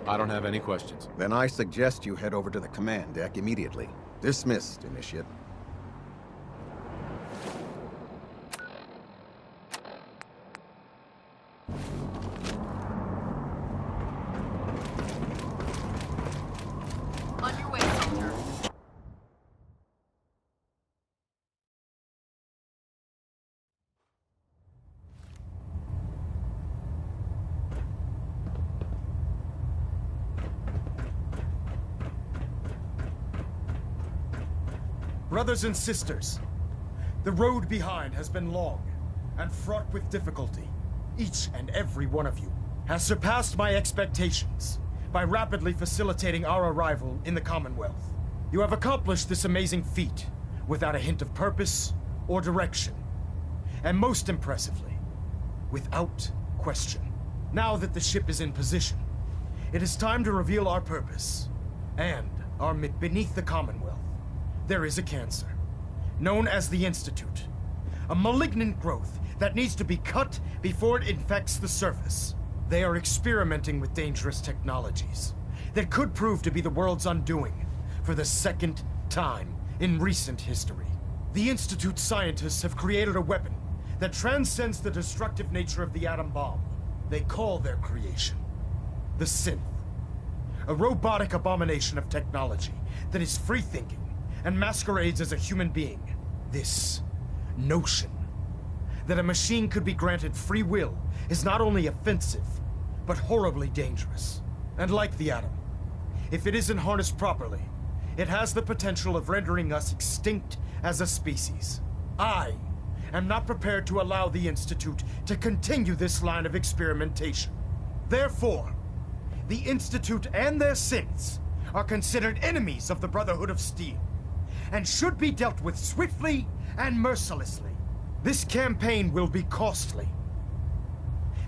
I don't have any questions. Then I suggest you head over to the command deck immediately. Dismissed, Initiate. On your way, soldier. Brothers and sisters, the road behind has been long and fraught with difficulty. Each and every one of you has surpassed my expectations by rapidly facilitating our arrival in the Commonwealth. You have accomplished this amazing feat without a hint of purpose or direction, and most impressively, without question. Now that the ship is in position, it is time to reveal our purpose and our beneath the Commonwealth. There is a cancer, known as the Institute. A malignant growth that needs to be cut before it infects the surface. They are experimenting with dangerous technologies that could prove to be the world's undoing for the second time in recent history. The Institute scientists have created a weapon that transcends the destructive nature of the atom bomb. They call their creation the Synth. A robotic abomination of technology that is free-thinking and masquerades as a human being. This notion that a machine could be granted free will is not only offensive, but horribly dangerous. And like the atom, if it isn't harnessed properly, it has the potential of rendering us extinct as a species. I am not prepared to allow the Institute to continue this line of experimentation. Therefore, the Institute and their synths are considered enemies of the Brotherhood of Steel, and should be dealt with swiftly and mercilessly. This campaign will be costly,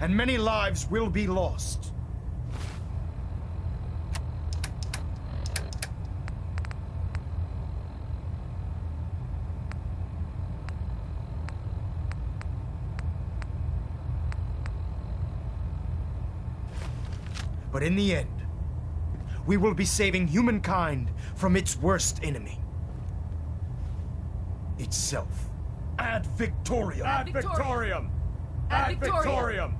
and many lives will be lost. But in the end, we will be saving humankind from its worst enemy. Itself. Ad Victoriam! Ad Victoriam! Ad Victoriam!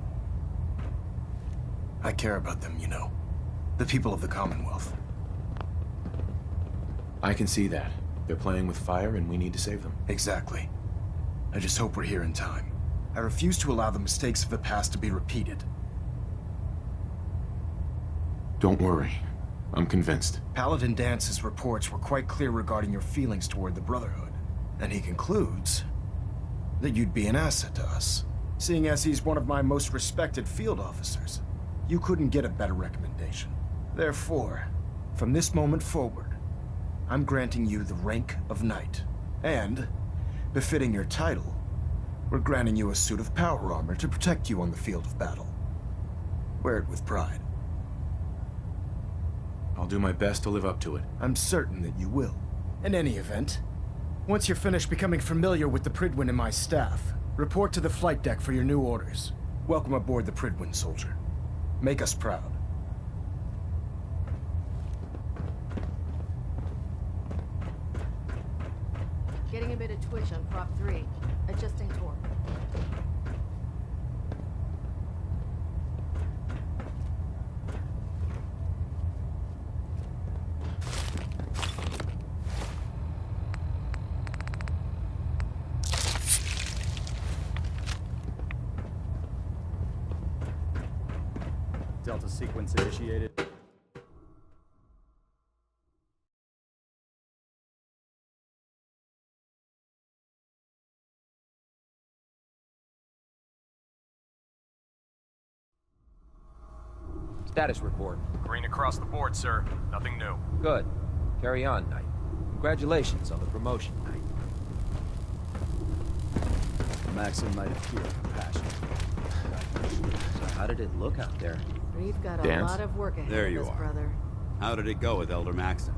I care about them, you know. The people of the Commonwealth. I can see that. They're playing with fire and we need to save them. Exactly. I just hope we're here in time. I refuse to allow the mistakes of the past to be repeated. Don't worry. I'm convinced. Paladin Dance's reports were quite clear regarding your feelings toward the Brotherhood. And he concludes that you'd be an asset to us. Seeing as he's one of my most respected field officers, you couldn't get a better recommendation. Therefore, from this moment forward, I'm granting you the rank of Knight. And, befitting your title, we're granting you a suit of power armor to protect you on the field of battle. Wear it with pride. I'll do my best to live up to it. I'm certain that you will. In any event, once you're finished becoming familiar with the Prydwen and my staff, report to the flight deck for your new orders. Welcome aboard the Prydwen, soldier. Make us proud. Getting a bit of twitch on prop 3. Adjusting torque. Delta sequence initiated. Status report. Green across the board, sir. Nothing new. Good. Carry on, Knight. Congratulations on the promotion, Knight. Maxim might appear compassionate. So how did it look out there? We've got a Dance? lot of work ahead There of you us, are. brother. How did it go with Elder Maxon?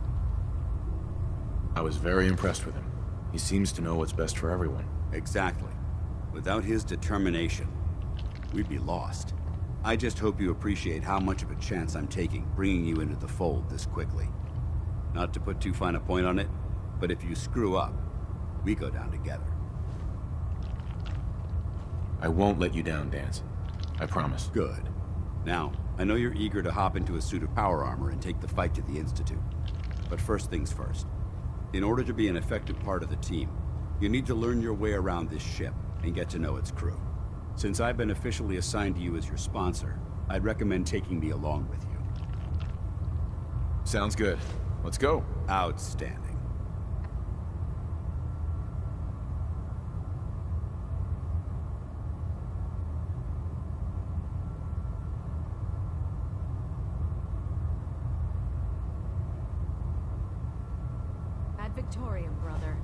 I was very impressed with him. He seems to know what's best for everyone. Exactly. Without his determination, we'd be lost. I just hope you appreciate how much of a chance I'm taking bringing you into the fold this quickly. Not to put too fine a point on it, but if you screw up, we go down together. I won't let you down, Danse. I promise. Good. Now, I know you're eager to hop into a suit of power armor and take the fight to the Institute. But first things first. In order to be an effective part of the team, you need to learn your way around this ship and get to know its crew. Since I've been officially assigned to you as your sponsor, I'd recommend taking me along with you. Sounds good. Let's go. Outstanding. Ad Victoriam, brother.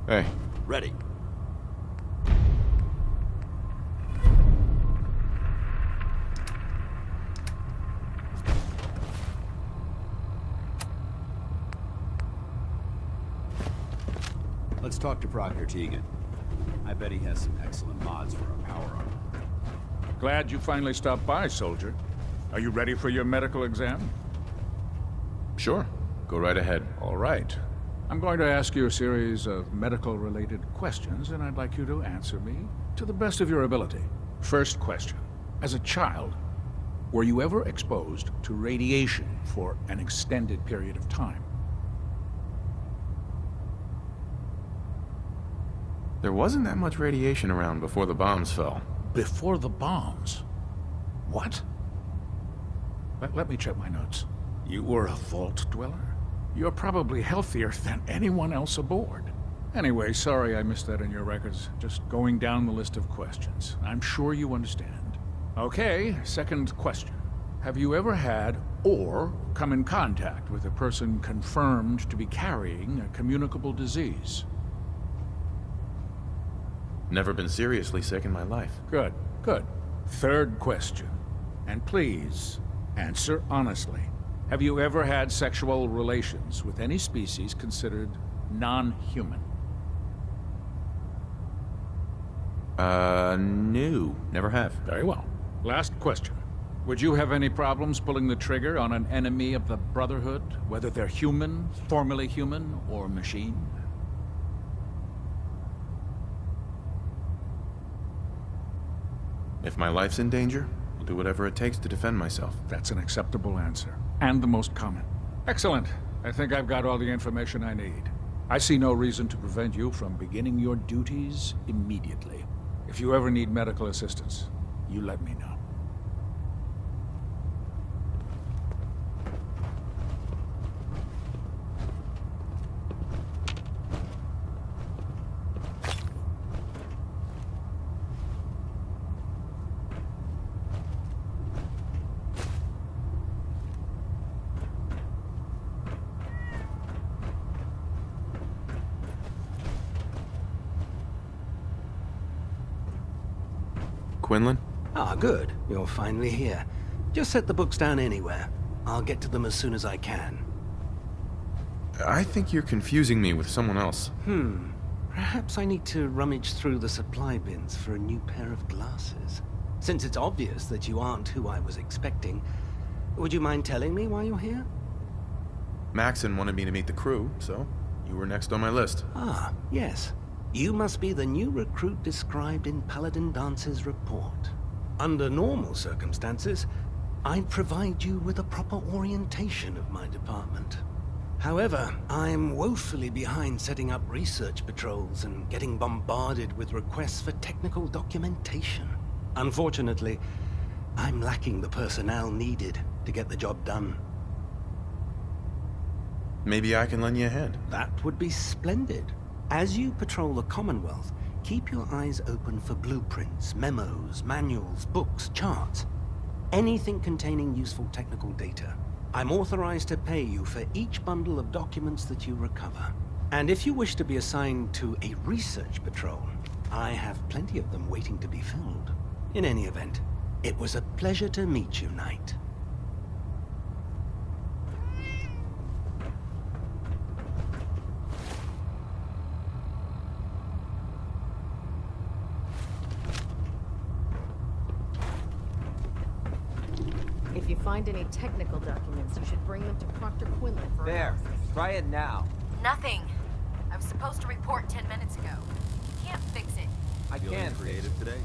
Hey. Ready. Let's talk to Proctor Tegan. I bet he has some excellent mods for our power armor. Glad you finally stopped by, soldier. Are you ready for your medical exam? Sure. Go right ahead. All right. I'm going to ask you a series of medical-related questions, and I'd like you to answer me to the best of your ability. First question. As a child, were you ever exposed to radiation for an extended period of time? There wasn't that much radiation around before the bombs fell. Before the bombs? What? Let me check my notes. You were a vault dweller? You're probably healthier than anyone else aboard. Anyway, sorry I missed that in your records. Just going down the list of questions. I'm sure you understand. Okay, second question. Have you ever had or come in contact with a person confirmed to be carrying a communicable disease? Never been seriously sick in my life. Good, good. Third question. And please, answer honestly. Have you ever had sexual relations with any species considered non-human? No. Never have. Very well. Last question. Would you have any problems pulling the trigger on an enemy of the Brotherhood, whether they're human, formerly human, or machine? If my life's in danger, I'll do whatever it takes to defend myself. That's an acceptable answer. And the most common. Excellent. I think I've got all the information I need. I see no reason to prevent you from beginning your duties immediately. If you ever need medical assistance, you let me know. Quinlan? Ah, good. You're finally here. Just set the books down anywhere. I'll get to them as soon as I can. I think you're confusing me with someone else. Perhaps I need to rummage through the supply bins for a new pair of glasses. Since it's obvious that you aren't who I was expecting, would you mind telling me why you're here? Maxon wanted me to meet the crew, so you were next on my list. Ah, yes. You must be the new recruit described in Paladin Dance's report. Under normal circumstances, I'd provide you with a proper orientation of my department. However, I'm woefully behind setting up research patrols and getting bombarded with requests for technical documentation. Unfortunately, I'm lacking the personnel needed to get the job done. Maybe I can lend you a hand. That would be splendid. As you patrol the Commonwealth, keep your eyes open for blueprints, memos, manuals, books, charts. Anything containing useful technical data. I'm authorized to pay you for each bundle of documents that you recover. And if you wish to be assigned to a research patrol, I have plenty of them waiting to be filled. In any event, it was a pleasure to meet you, Knight. find any technical documents, you should bring them to Proctor Quinlan for There. analysis. Try it now. Nothing. I was supposed to report 10 minutes ago. Can't fix it. I Feeling can. creative today?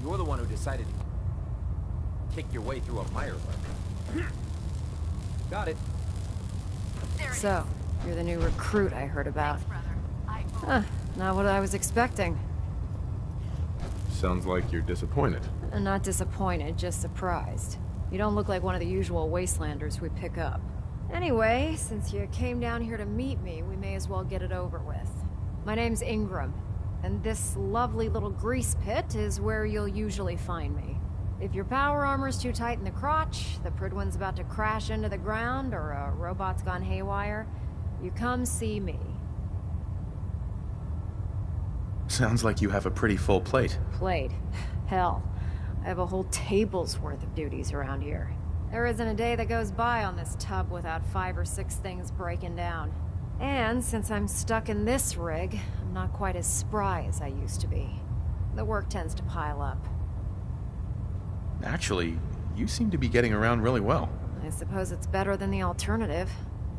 You're the one who decided to kick your way through a mire level. Got it. There it is. So, you're the new recruit I heard about. Thanks, brother. I Huh, not what I was expecting. Sounds like you're disappointed. Not disappointed, just surprised. You don't look like one of the usual wastelanders we pick up. Anyway, since you came down here to meet me, we may as well get it over with. My name's Ingram, and this lovely little grease pit is where you'll usually find me. If your power armor's too tight in the crotch, the Prydwen's about to crash into the ground, or a robot's gone haywire, you come see me. Sounds like you have a pretty full plate. Plate. Hell, I have a whole table's worth of duties around here. There isn't a day that goes by on this tub without 5 or 6 things breaking down. And since I'm stuck in this rig, I'm not quite as spry as I used to be. The work tends to pile up. Actually, you seem to be getting around really well. I suppose it's better than the alternative.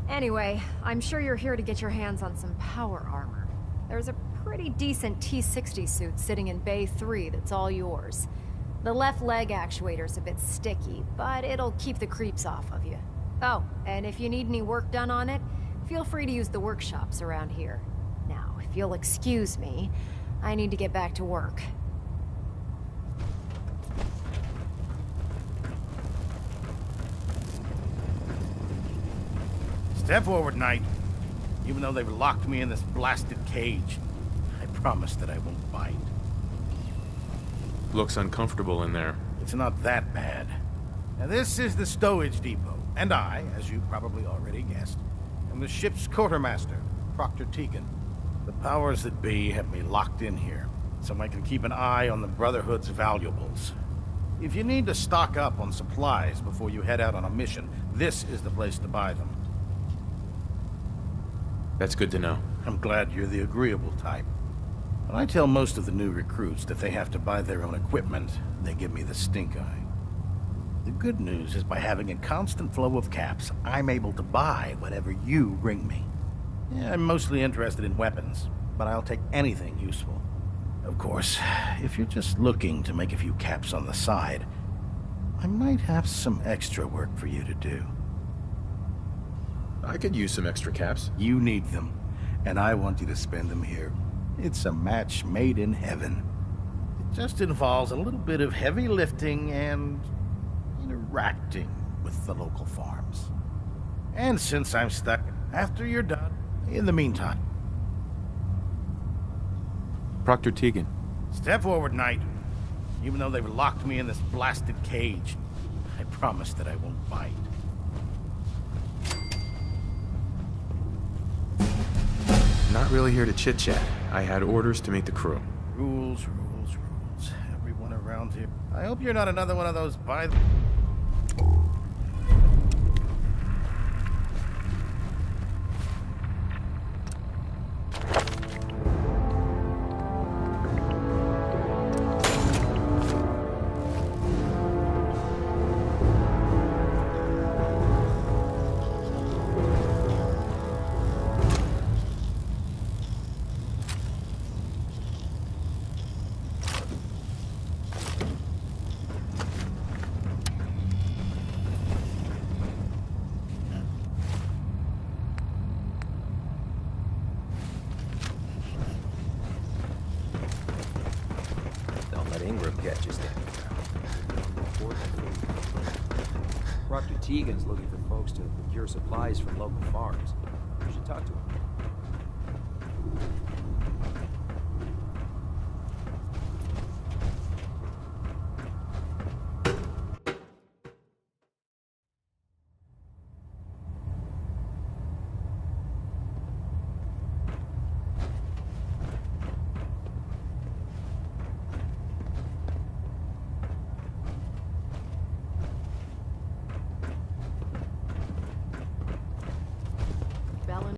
Anyway, I'm sure you're here to get your hands on some power armor. There's a pretty decent T-60 suit sitting in Bay 3 that's all yours. The left leg actuator's a bit sticky, but it'll keep the creeps off of you. Oh, and if you need any work done on it, feel free to use the workshops around here. Now, if you'll excuse me, I need to get back to work. Step forward, Knight. Even though they've locked me in this blasted cage, I promise that I won't bite. Looks uncomfortable in there. It's not that bad. Now, this is the stowage depot, and I, as you probably already guessed, am the ship's quartermaster, Proctor Tegan. The powers that be have me locked in here, so I can keep an eye on the Brotherhood's valuables. If you need to stock up on supplies before you head out on a mission, this is the place to buy them. That's good to know. I'm glad you're the agreeable type. When I tell most of the new recruits that they have to buy their own equipment, they give me the stink eye. The good news is by having a constant flow of caps, I'm able to buy whatever you bring me. Yeah, I'm mostly interested in weapons, but I'll take anything useful. Of course, if you're just looking to make a few caps on the side, I might have some extra work for you to do. I could use some extra caps. You need them, and I want you to spend them here. It's a match made in heaven. It just involves a little bit of heavy lifting and interacting with the local farms. And since I'm stuck, after you're done, in the meantime. Proctor Tegan. Step forward, Knight. Even though they've locked me in this blasted cage, I promise that I won't bite. Not really here to chit-chat. I had orders to meet the crew. Rules, rules, rules. Everyone around here. I hope you're not another one of those by... Don't let Ingram catch you standing around. Proctor Tegan's looking for folks to procure supplies from local farms. You should talk to him.